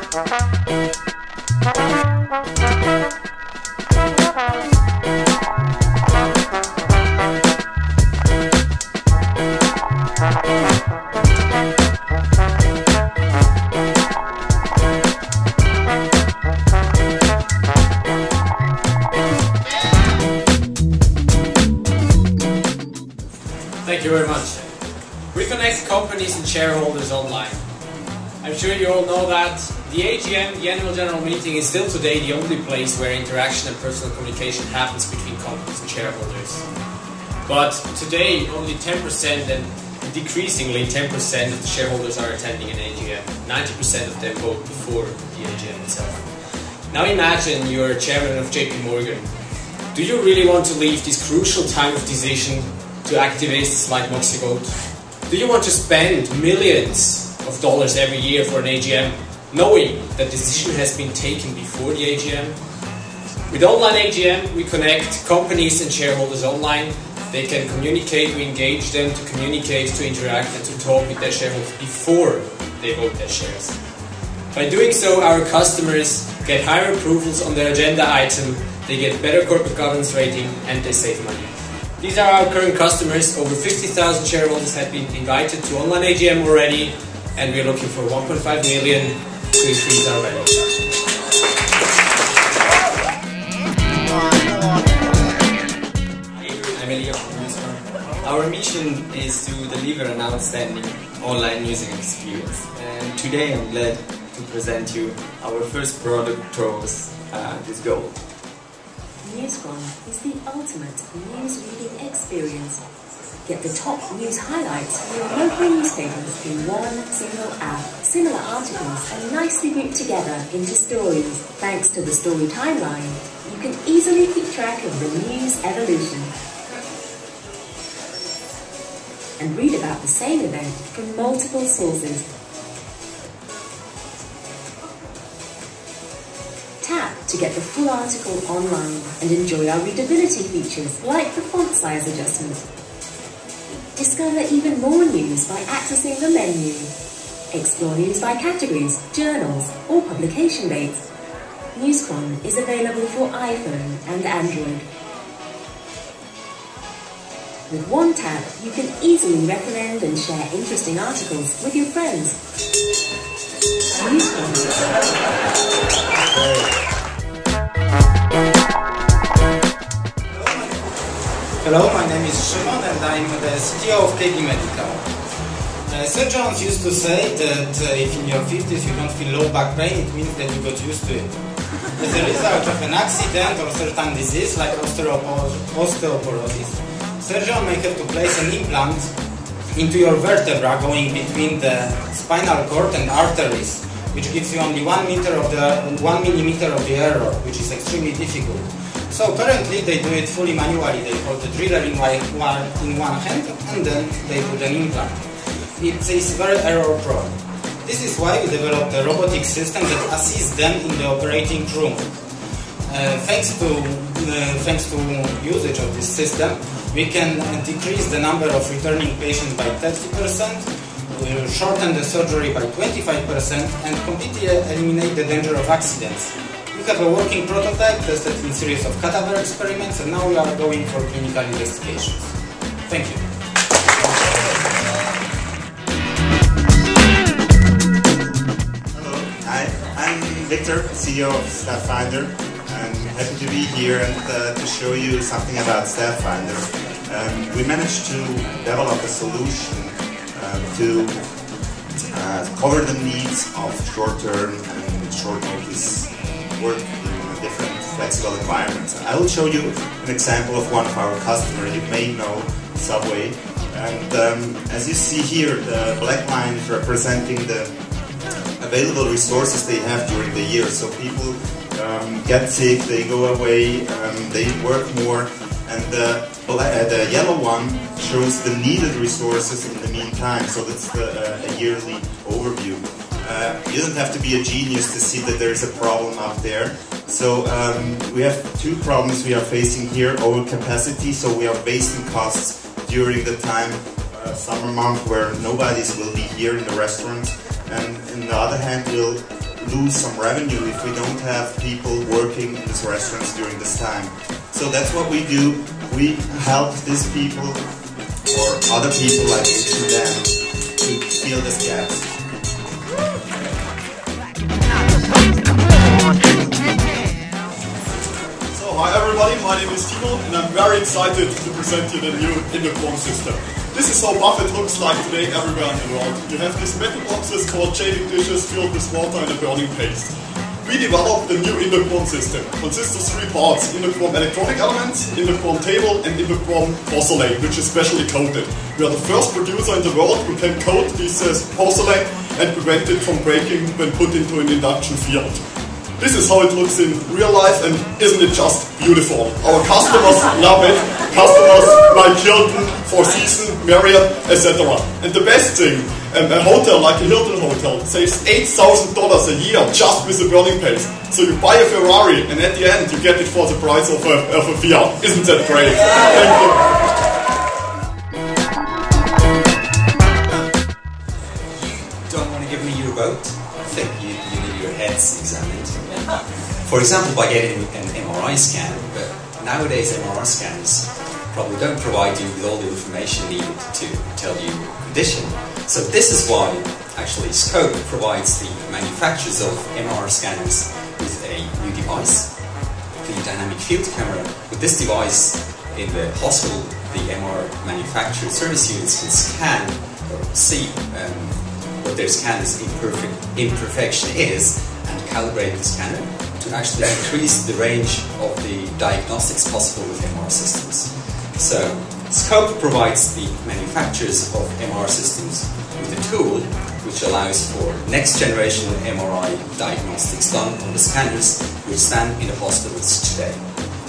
Thank you very much. We connect companies and shareholders online. I'm sure you all know that the AGM, the Annual General Meeting, is still today the only place where interaction and personal communication happens between companies and shareholders. But today, only 10% and decreasingly 10% of the shareholders are attending an AGM. 90% of them vote before the AGM itself. Now imagine you're chairman of JP Morgan. Do you really want to leave this crucial time of decision to activists like MoxiVote? Do you want to spend millions of dollars every year for an AGM, knowing that the decision has been taken before the AGM? With online AGM, we connect companies and shareholders online. They can communicate, we engage them to communicate, to interact and to talk with their shareholders before they vote their shares. By doing so, our customers get higher approvals on their agenda item, they get better corporate governance rating and they save money. These are our current customers. Over 50,000 shareholders have been invited to online AGM already, and we are looking for 1.5 million to increase our value. I'm Elia from Newsfront. Our mission is to deliver an outstanding online user experience. And today I'm glad to present you our first product towards this goal. MassChallenge is the ultimate news reading experience. Get the top news highlights from your local newspapers in one single app. Similar articles are nicely grouped together into stories. Thanks to the story timeline, you can easily keep track of the news evolution and read about the same event from multiple sources. Tap to get the full article online and enjoy our readability features like the font size adjustment. Discover even more news by accessing the menu. Explore news by categories, journals or publication dates. MassChallenge is available for iPhone and Android. With one tap, you can easily recommend and share interesting articles with your friends. Hello, my name is Szymon and I'm the CTO of KB Medical. Surgeons used to say that if in your 50s you don't feel low back pain, it means that you got used to it. As a result of an accident or certain disease like osteoporosis, surgeon may have to place an implant into your vertebra going between the spinal cord and arteries, which gives you only 1 millimeter of the error, which is extremely difficult. So currently they do it fully manually. They hold the driller in one hand and then they put an implant. It is very error prone. This is why we developed a robotic system that assists them in the operating room. Thanks to usage of this system, we can decrease the number of returning patients by 30%, shorten the surgery by 25% and completely eliminate the danger of accidents. We have a working prototype tested in a series of cadaver experiments and now we are going for clinical investigations. Thank you. Hello, I'm Victor, CEO of StaffFinder. I'm happy to be here and to show you something about StaffFinder. We managed to develop a solution to cover the needs of short-term and short-notice work in different flexible environments. I will show you an example of one of our customers. You may know Subway. And as you see here, the black line is representing the available resources they have during the year. So people get sick, they go away, they work more, and the yellow one shows the needed resources in the meantime. So that's a yearly overview. You don't have to be a genius to see that there is a problem out there. So we have two problems we are facing here: overcapacity, so we are wasting costs during the time, summer month, where nobody will be here in the restaurant, and on the other hand we'll lose some revenue if we don't have people working in these restaurants during this time. So that's what we do. We help these people or other people like them to fill these gaps. So hi everybody, my name is Timo and I'm very excited to present you the new Intercom system. This is how buffet looks like today everywhere in the world. You have these metal boxes called chafing dishes filled with water and a burning paste. We developed the new Intercom system. It consists of 3 parts: Intercom electronic elements, Intercom table and Intercom porcelain, which is specially coated. We are the first producer in the world who can coat this porcelain and prevent it from breaking when put into an induction field. This is how it looks in real life, and isn't it just beautiful? Our customers love it. Customers like Hilton, Four Seasons, Marriott, etc. And the best thing, a hotel like a Hilton hotel saves $8,000 a year just with the burning paste. So you buy a Ferrari, and at the end you get it for the price of a Fiat. Isn't that great? Thank you. You don't want to give me your vote? I think you need your heads examined. For example, by getting an MRI scan, but nowadays MRI scans probably don't provide you with all the information needed to tell you your condition. So this is why actually Scope provides the manufacturers of MRI scanners with a new device, the dynamic field camera. With this device in the hospital, the MRI manufacturer service units can scan or see what their scanner's imperfection is and calibrate the scanner to actually increase the range of the diagnostics possible with MR systems. So, Scope provides the manufacturers of MR systems with a tool which allows for next generation MRI diagnostics done on the scanners which stand in the hospitals today.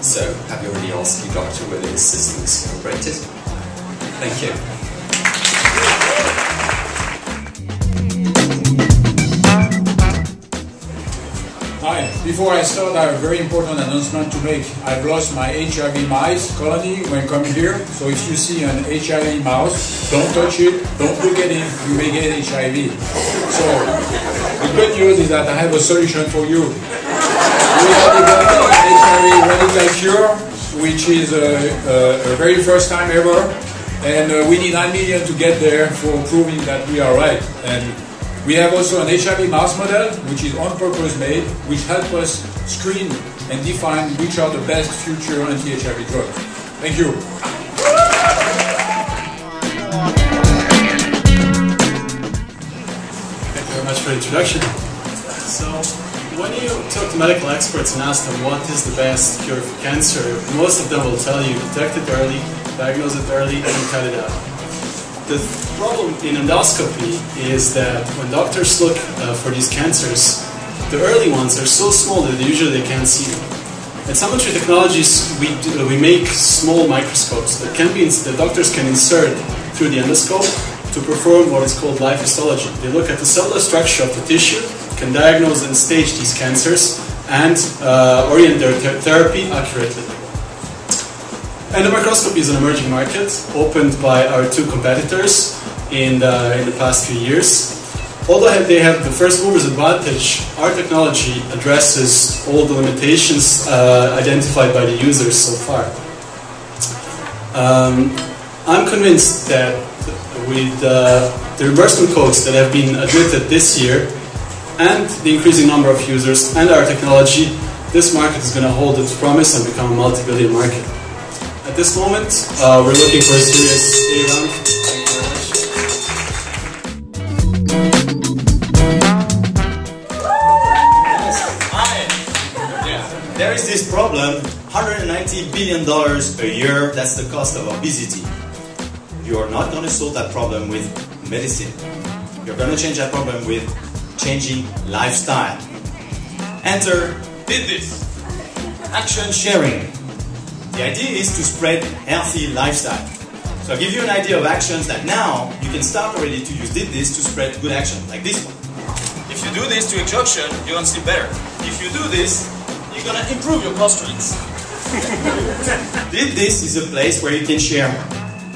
So, have you already asked your doctor whether this system is calibrated? Thank you. Hi, before I start, I have a very important announcement to make. I've lost my HIV mouse colony when coming here, so if you see an HIV mouse, don't touch it, don't look at it, you may get HIV. So, the good news is that I have a solution for you. We have developed an HIV radical cure, which is a very first time ever, and we need 9 million to get there for proving that we are right. And we have also an HIV mouse model, which is on purpose made, which helps us screen and define which are the best future anti-HIV drugs. Thank you. Thank you very much for the introduction. So, when you talk to medical experts and ask them what is the best cure for cancer, most of them will tell you detect it early, diagnose it early, and cut it out. The problem in endoscopy is that when doctors look for these cancers, the early ones are so small that usually they can't see them. At Summitry Technologies, we make small microscopes that the doctors can insert through the endoscope to perform what is called live histology. They look at the cellular structure of the tissue, can diagnose and stage these cancers, and orient their therapy accurately. Endomicroscopy is an emerging market, opened by our 2 competitors in the past few years. Although they have the first mover's advantage, our technology addresses all the limitations identified by the users so far. I'm convinced that with the reimbursement codes that have been admitted this year, and the increasing number of users and our technology, this market is going to hold its promise and become a multi-billion market. At this moment, we're looking for a Series A round. Thank you very much. Hi. Yeah. There is this problem, $190 billion a year, that's the cost of obesity. You're not going to solve that problem with medicine. You're going to change that problem with changing lifestyle. Enter Did This. Action sharing. The idea is to spread healthy lifestyle. So I'll give you an idea of actions that now you can start already to use Did This to spread good action, like this one. If you do this to injection, you're going to sleep better. If you do this, you're going to improve your postures. Did This is a place where you can share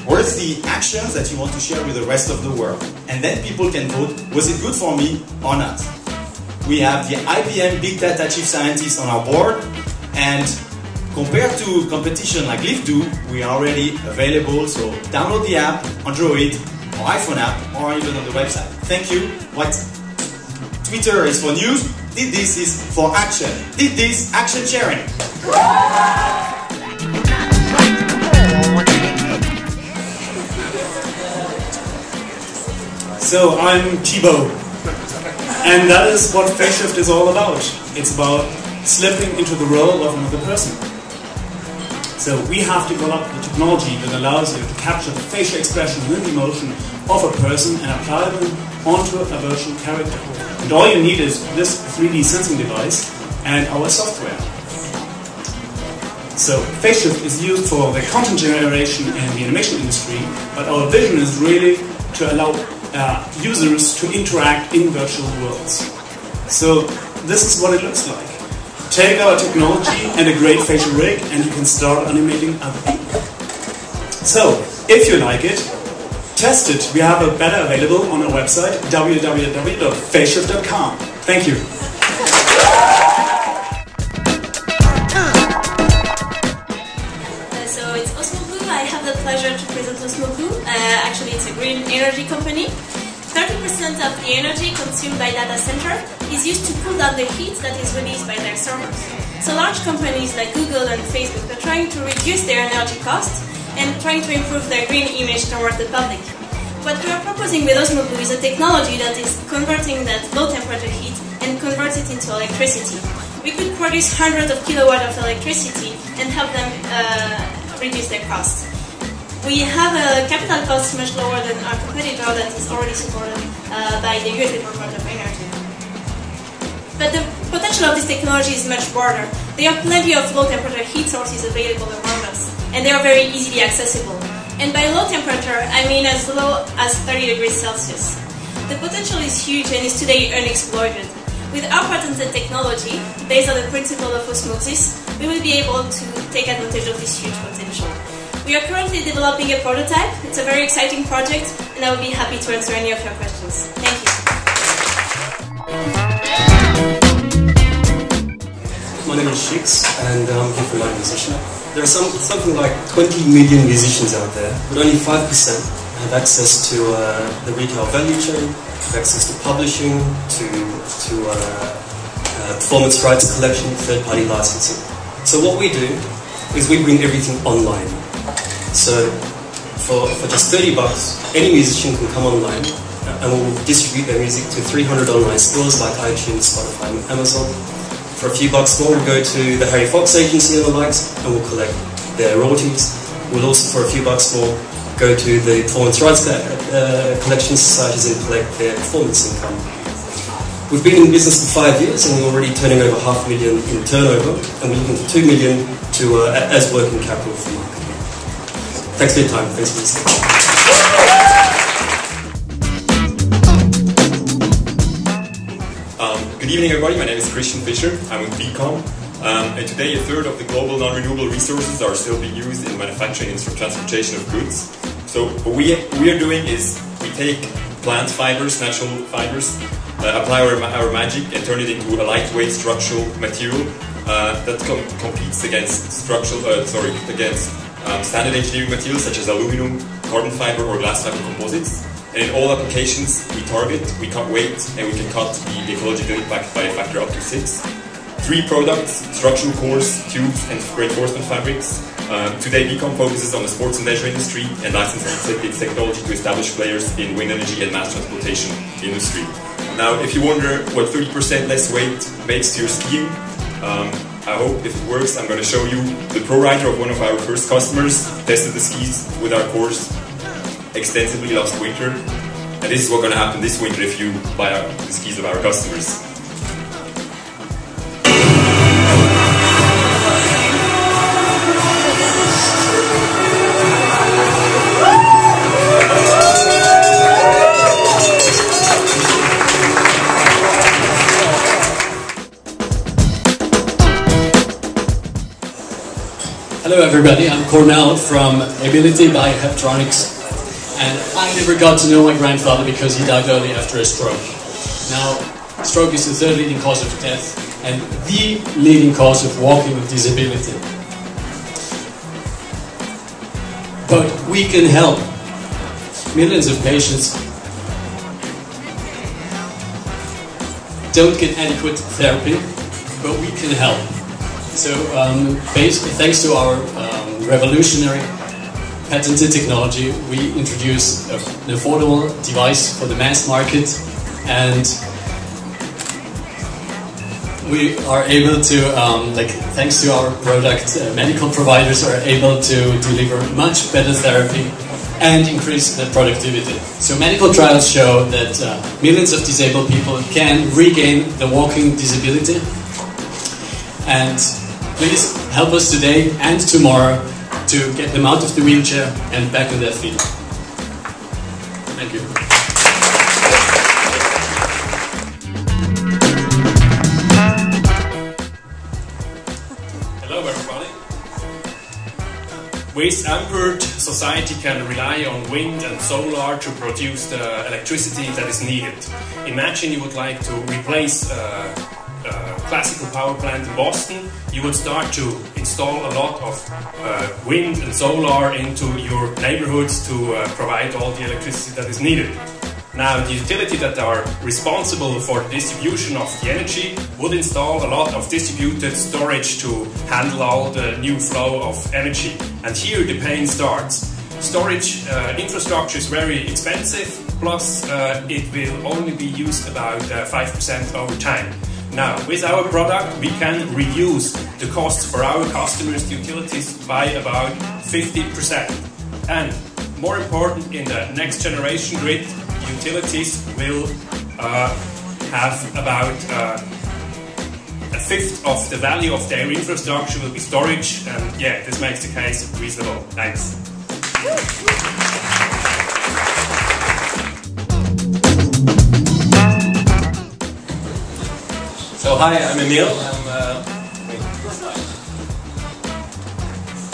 what's the actions that you want to share with the rest of the world. And then people can vote, was it good for me or not? We have the IBM Big Data Chief Scientist on our board, and compared to competition like Lyft do, we are already available, so download the app, Android or iPhone app, or even on the website. Thank you. What Twitter is for news, did this is for action. Did this, action sharing. So I'm Thibaut, and that is what FaceShift is all about. It's about slipping into the role of another person. So we have developed the technology that allows you to capture the facial expression and emotion of a person and apply them onto a virtual character. And all you need is this 3D sensing device and our software. So FaceShift is used for the content generation in the animation industry, but our vision is really to allow users to interact in virtual worlds. So this is what it looks like. Take our technology and a great facial rig and you can start animating other people. So, if you like it, test it. We have a beta available on our website www.faceshift.com. Thank you. So it's Osmo Blue. I have the pleasure to present Osmo Blue. Actually, it's a green energy company. 30% of the energy consumed by data center is used to cool down the heat that is released by their servers. So large companies like Google and Facebook are trying to reduce their energy costs and trying to improve their green image toward the public. What we are proposing with Osmo Blue is a technology that is converting that low temperature heat and converts it into electricity. We could produce hundreds of kilowatts of electricity and help them reduce their costs. We have a capital cost much lower than our competitor that is already supported by the US Department of Energy. But the potential of this technology is much broader. There are plenty of low temperature heat sources available around us, and they are very easily accessible. And by low temperature, I mean as low as 30 degrees Celsius. The potential is huge and is today unexploited. With our patented technology, based on the principle of osmosis, we will be able to take advantage of this huge potential. We are currently developing a prototype. It's a very exciting project, and I will be happy to answer any of your questions. Thank you. My name is Shix, and I'm here for my musician. There are something like 20 million musicians out there, but only 5% have access to the retail value chain, have access to publishing, to performance rights collection, third-party licensing. So what we do is we bring everything online. So for just $30, any musician can come online and we'll distribute their music to 300 online stores like iTunes, Spotify and Amazon. For a few bucks more, we'll go to the Harry Fox agency and the likes and we'll collect their royalties. We'll also, for a few bucks more, go to the performance rights collection societies and collect their performance income. We've been in business for 5 years and we're already turning over $500,000 in turnover, and we're looking for $2 million as working capital for marketing. Thanks for your time. Thanks for listening. Good evening, everybody. My name is Christian Fischer. I'm with BCom. And today, a third of the global non-renewable resources are still being used in manufacturing and transportation of goods. So what we are doing is we take plant fibers, natural fibers, apply our magic and turn it into a lightweight structural material that competes against standard engineering materials such as aluminum, carbon fiber or glass fiber composites. And in all applications we target, we cut weight and we can cut the ecological impact by a factor up to 6. 3 products: structural cores, tubes and reinforcement fabrics. Today BCom focuses on the sports and leisure industry and licenses its technology to establish players in wind energy and mass transportation industry. Now if you wonder what 30% less weight makes to your skiing, I hope if it works, I'm going to show you the pro rider of one of our first customers tested the skis with our cores extensively last winter, and this is what's going to happen this winter if you buy the skis of our customers. Hello everybody, I'm Cornell from Ability by Heptronics, and I never got to know my grandfather because he died early after a stroke. Now, Stroke is the third leading cause of death and the leading cause of walking with disability. But we can help millions of patients don't get adequate therapy, but we can help. So thanks to our revolutionary patented technology, we introduce an affordable device for the mass market, and we are able to, thanks to our product, medical providers are able to deliver much better therapy and increase the productivity. So medical trials show that millions of disabled people can regain the walking disability. And please help us today and tomorrow to get them out of the wheelchair and back on their feet. Thank you. Hello everybody. With Ampered, society can rely on wind and solar to produce the electricity that is needed. Imagine you would like to replace a classical power plant in Boston. You would start to install a lot of wind and solar into your neighborhoods to provide all the electricity that is needed. Now, the utility that are responsible for the distribution of the energy would install a lot of distributed storage to handle all the new flow of energy. And here the pain starts. Storage infrastructure is very expensive, plus it will only be used about 5% over time. Now, with our product, we can reduce the costs for our customers, the utilities, by about 50%. And more important, in the next generation grid, utilities will have about a fifth of the value of their infrastructure will be storage, and yeah, this makes the case reasonable. Thanks. So hi, I'm Emil.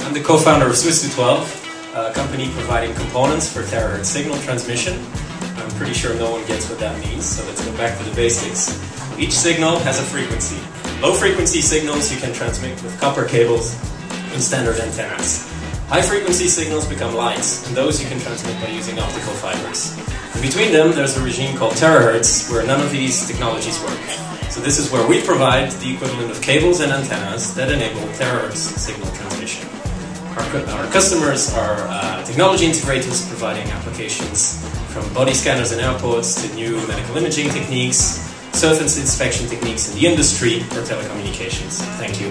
I'm the co-founder of Swissnex, a company providing components for terahertz signal transmission. I'm pretty sure no one gets what that means, so let's go back to the basics. Each signal has a frequency. Low frequency signals you can transmit with copper cables and standard antennas. High frequency signals become lights, and those you can transmit by using optical fibers. And between them there's a regime called terahertz where none of these technologies work. So this is where we provide the equivalent of cables and antennas that enable terahertz signal transmission. Our customers are technology integrators providing applications from body scanners in airports to new medical imaging techniques, surface inspection techniques in the industry or telecommunications. Thank you.